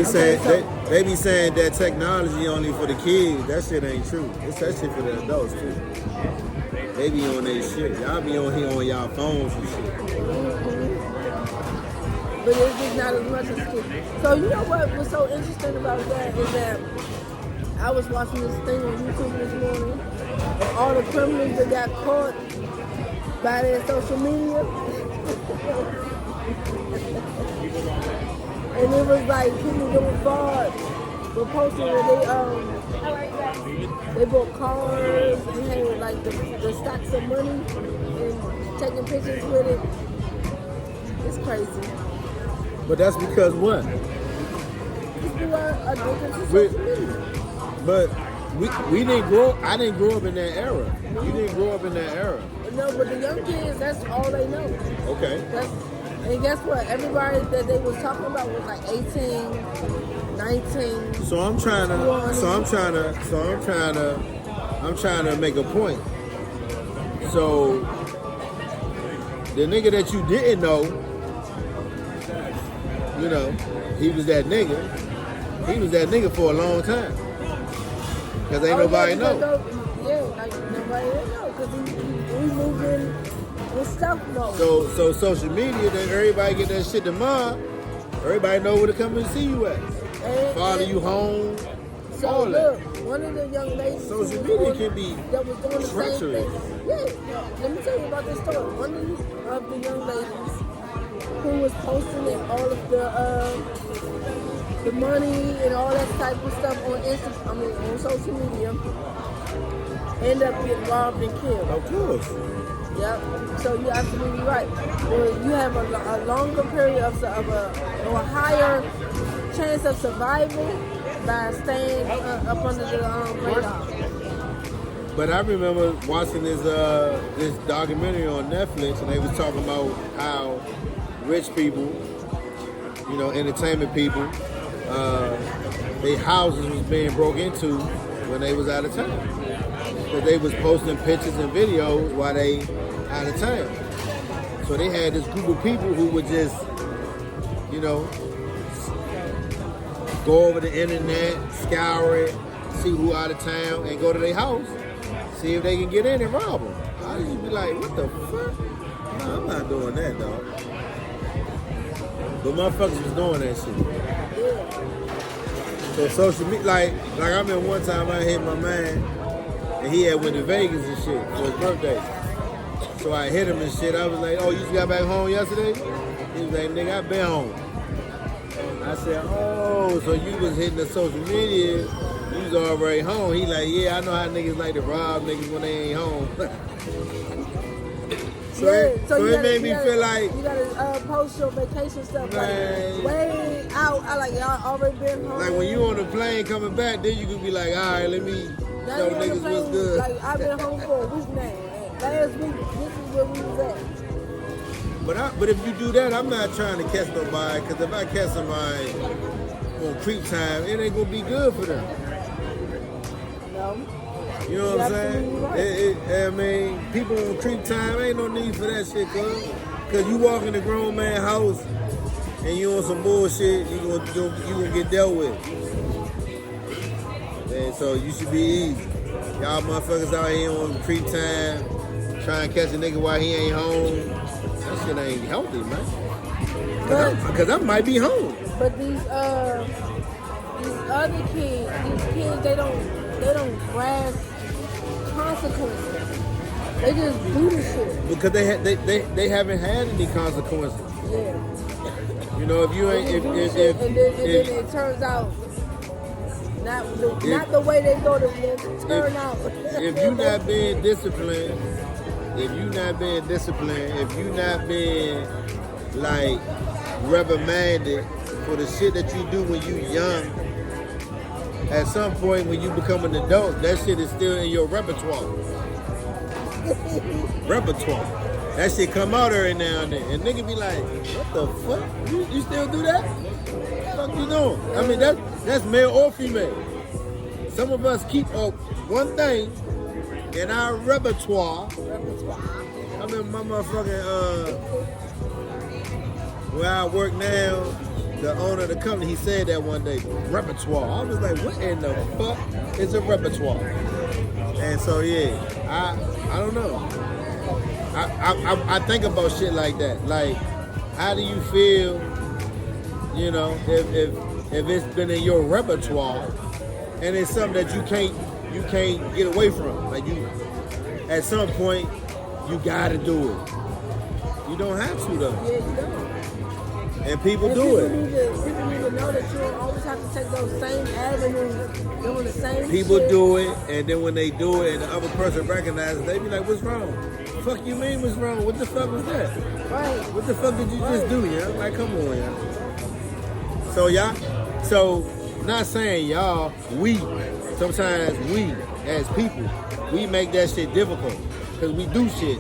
be saying they be saying that technology only for the kids. That shit ain't true. It's that shit for the adults too. They be on their shit. Y'all be on here on y'all phones and shit. But it's just not as much as kids. So you know what was so interesting about that is that I was watching this thing on YouTube this morning of all the criminals that got caught by their social media. And it was like people doing fraud were posting where they bought cars and had like the stacks of money and taking pictures with it. It's crazy. But that's because what? People are addicted to social media. But we didn't grow. I didn't grow up in that era. You didn't grow up in that era. No, but the young kids, that's all they know. Okay. And guess what? Everybody that they was talking about was like 18, 19. So I'm trying to make a point. So the nigga that you didn't know, you know, he was that nigga. He was that nigga for a long time. Cause ain't nobody know. Like nobody know. Cause we moving with stuff mode. So social media, then everybody get that shit tomorrow. Everybody know where to come and see you at. Follow you home. So all look, that. one of the young ladies social media can be that was doing the treacherous. same thing. Yeah, let me tell you about this story. One of the young ladies who was posting all of the money and all that type of stuff on on social media, end up getting robbed and killed. Of course. Yep. So you're absolutely right. Well, you have a longer period or a higher chance of survival by staying up under the radar. But I remember watching this documentary on Netflix, and they was talking about how rich people, you know, entertainment people, their houses was being broke into when they was out of town. Because they was posting pictures and videos while they out of town. So they had this group of people who would just, you know, go over the internet, scour it, see who out of town, and go to their house, see if they can get in and rob them. I used to be like, what the fuck? No, I'm not doing that, dog. But motherfuckers was doing that shit. So social media, like I remember one time I hit my man, and he had went to Vegas and shit for his birthday. So I hit him and shit. I was like, oh, you just got back home yesterday? He was like, nigga, I been home. I said, oh, so you was hitting the social media, you was already home. He like, yeah, I know how niggas like to rob niggas when they ain't home. So it made me feel like you gotta post your vacation stuff like way out. I like y'all already been home. Like when you on the plane coming back, then you could be like, all right, let me show niggas what's good. Like I've been home for a week now. Last week, this is where we was at. But if you do that, I'm not trying to catch nobody. Because if I catch somebody on creep time, it ain't gonna be good for them. No. You know what I'm saying? Right. I mean, people on creep time, ain't no need for that shit, cuz. Because you walk in a grown man house and you on some bullshit, you gonna get dealt with. And so you should be easy. Y'all motherfuckers out here on creep time, trying to catch a nigga while he ain't home. That shit ain't healthy, man. Because I might be home. But these other kids, they don't grasp consequences. They just do the shit because they haven't had any consequences. Yeah. You know, if you ain't and then it turns out not the way they go to turn out. If you not being disciplined, if you not being like reprimanded for the shit that you do when you young, at some point when you become an adult, that shit is still in your repertoire. That shit come out every now and then. And nigga be like, what the fuck? You still do that? What the fuck you doing? I mean, that's male or female. Some of us keep up one thing in our repertoire. I mean, my motherfucking, where I work now, the owner of the company, he said that one day, repertoire. I was like, what in the fuck is a repertoire? And so yeah, I don't know. I think about shit like that. Like, how do you feel, you know, if it's been in your repertoire and it's something that you can't get away from? Like, you at some point you gotta do it. You don't have to though. Yeah, you don't. And people And do people it. People need to know that you don't always have to take those same avenues, doing the same People shit. do it, and then when they do it and the other person recognizes, they be like, what's wrong? Fuck you mean what's wrong? What the fuck was that? Right. What the fuck did you just do, yeah? Like, come on, yeah. So y'all, not saying y'all, sometimes we, as people, we make that shit difficult. Because we do shit.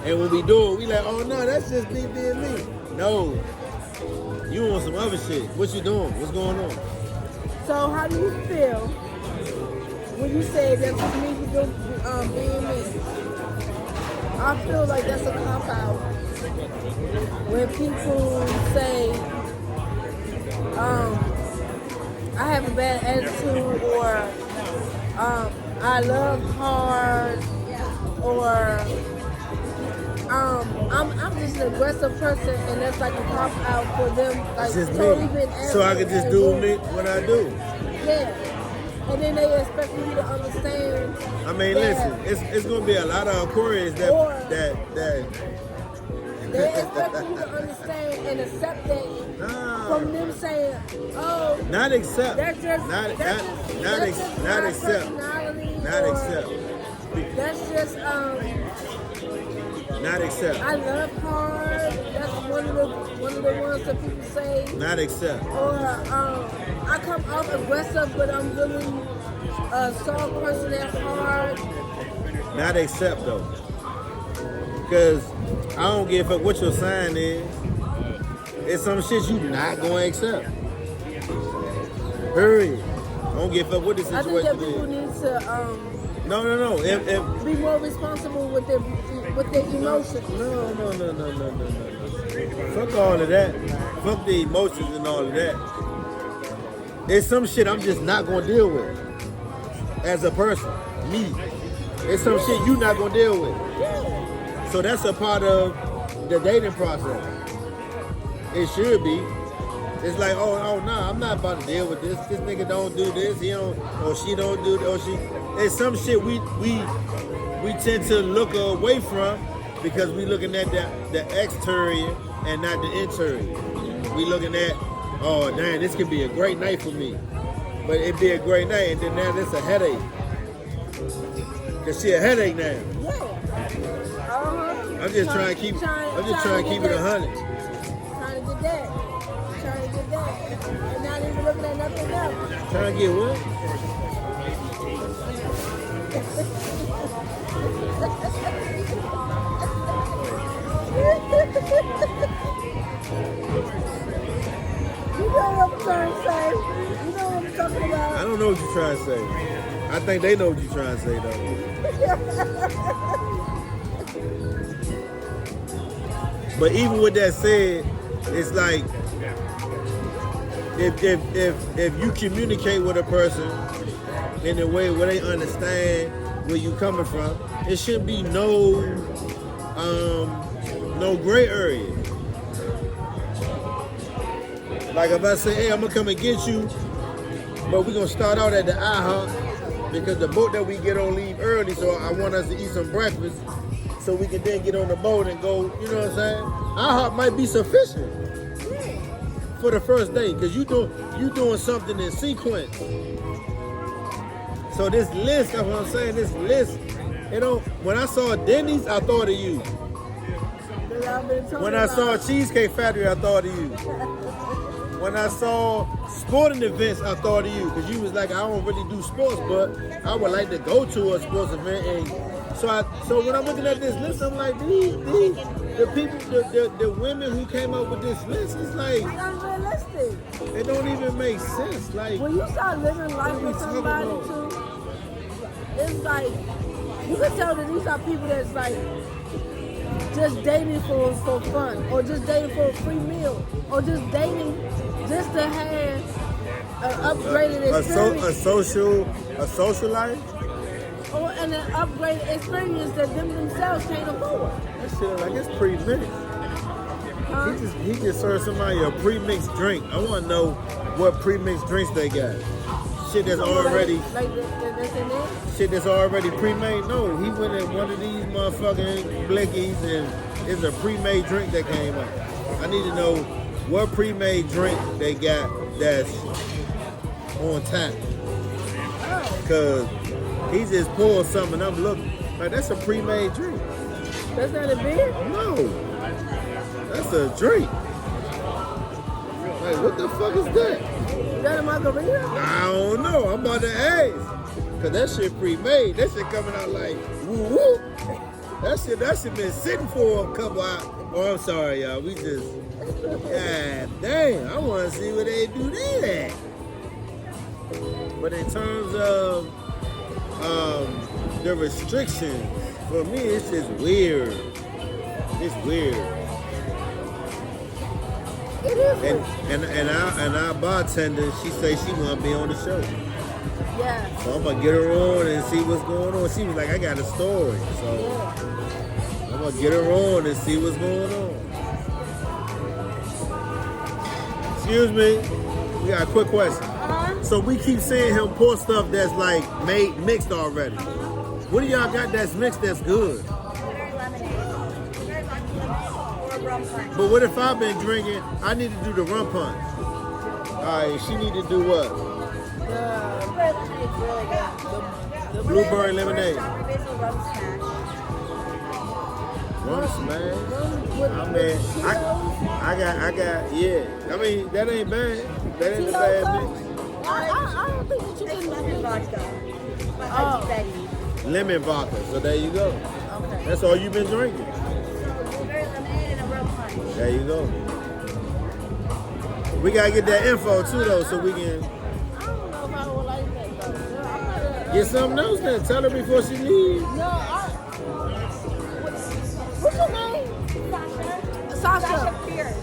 And when we do it, we like, oh no, that's just me being me. No. You on some other shit. What you doing? What's going on? So how do you feel when you say that you need to do being me? I feel like that's a cop out when people say I have a bad attitude, or I love hard, or I'm just an aggressive person, and that's like a cop out for them, like It's just totally me. been So I arrogant can just and do rude. me what I do. Yeah. And then they expect you to understand. I mean, that listen, it's gonna be a lot of Aquarius Or- that They expect you to understand and accept that from them saying, "Oh, not accept, that's just not that's just my accept, personality," not or accept, That's just not accept, I love hard. That's one of the ones that people say. not accept. Or I come off aggressive, but I'm really a soft person at heart. Not accept though, because I don't give a fuck what your sign is. It's some shit you not gonna accept. Period. I don't give a fuck what the I think that situation people is. need to No. If be more responsible with their emotions. No. Fuck all of that. Fuck the emotions and all of that. It's some shit I'm just not gonna deal with as a person. Me. It's some shit you not gonna deal with. Yeah. So that's a part of the dating process. It should be. It's like, oh no, I'm not about to deal with this. This nigga don't do this. He don't, or she don't do, or she. It's some shit we tend to look away from because we looking at the exterior and not the interior. We looking at, oh damn, this could be a great night for me, but it'd be a great night, and then now it's a headache. Cause she a headache now. Yeah. I'm just trying to keep it 100. Trying to get that. And not even looking at nothing else. Trying to get what? You know what I'm trying to say? You know what I'm talking about? I don't know what you're trying to say. I think they know what you're trying to say though. But even with that said, it's like if you communicate with a person in a way where they understand where you coming from, it should be no gray area. Like if I say, hey, I'm gonna come and get you, but we're gonna start out at the IHOP because the boat that we get on leave early, so I want us to eat some breakfast so we can then get on the boat and go, you know what I'm saying? IHOP might be sufficient for the first day because you doing something in sequence. So this list, that's what I'm saying, this list, when I saw Denny's, I thought of you. When I saw Cheesecake Factory, I thought of you. When I saw sporting events, I thought of you because you was like, I don't really do sports, but I would like to go to a sports event. And so when I'm looking at this list, I'm like, the people, the women who came up with this list, it's like, it's unrealistic. it don't even make sense. Like, When you start living life with somebody too, it's like, you can tell that these are people that's like, just dating for fun, or just dating for a free meal, or just dating just to have an upgraded experience. A social life? Or an upgraded experience that them themselves can't afford. That shit like it's pre-mixed. Huh? He just served somebody a pre-mixed drink. I want to know what pre-mixed drinks they got. Shit that's already Like that's in there? shit that's already pre-made. No, he went in one of these motherfucking blickies and it's a pre-made drink that came out. I need to know what pre-made drink they got that's on tap. Oh, Cause he just poured something and I'm looking like that's a pre-made drink. that's not a beer? No, that's a drink. Like what the fuck is that? Is that a margarita? I don't know. I'm about to ask. Cause that shit pre-made. That shit coming out like woo woo. That shit been sitting for a couple hours. Oh, I'm sorry, y'all. We just God damn. I wanna see what they do there. But in terms of the restrictions, for me it's just weird. It's weird. It is. And our bartender, she say she wanna be on the show. Yeah. So I'm gonna get her on and see what's going on. She was like, I got a story. So Yeah. I'm gonna get her on and see what's going on. Excuse me. We got a quick question. So we keep seeing him pour stuff that's like mixed already. What do y'all got that's mixed that's good? But what if I've been drinking? I need to do the rum punch. Alright, she need to do what? The Blueberry lemonade. Rum Rum smash. with I mean, I got, yeah. I mean, that ain't bad. That ain't a bad mix. I don't think that you can Lemon vodka. Oh. Lemon vodka. So there you go. Okay. That's all you've been drinking. Blueberry lemonade and a rum punch. There you go. We gotta get that info too though, so we can I don't know if I would like that though. I'm not get something else then. Tell her before she leaves. What's your name? Sasha. Beer.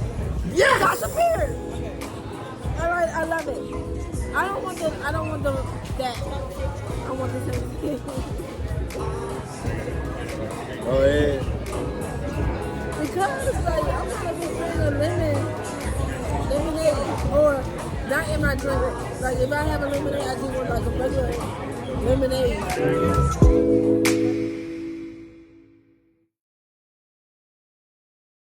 Yes! Sasha Pierce. All right, I love it. I don't want that. I want the same thing. Oh yeah. Because like I'm gonna be drinking lemonade, or not in my drink. Like if I have a lemonade, I just want like a regular lemonade.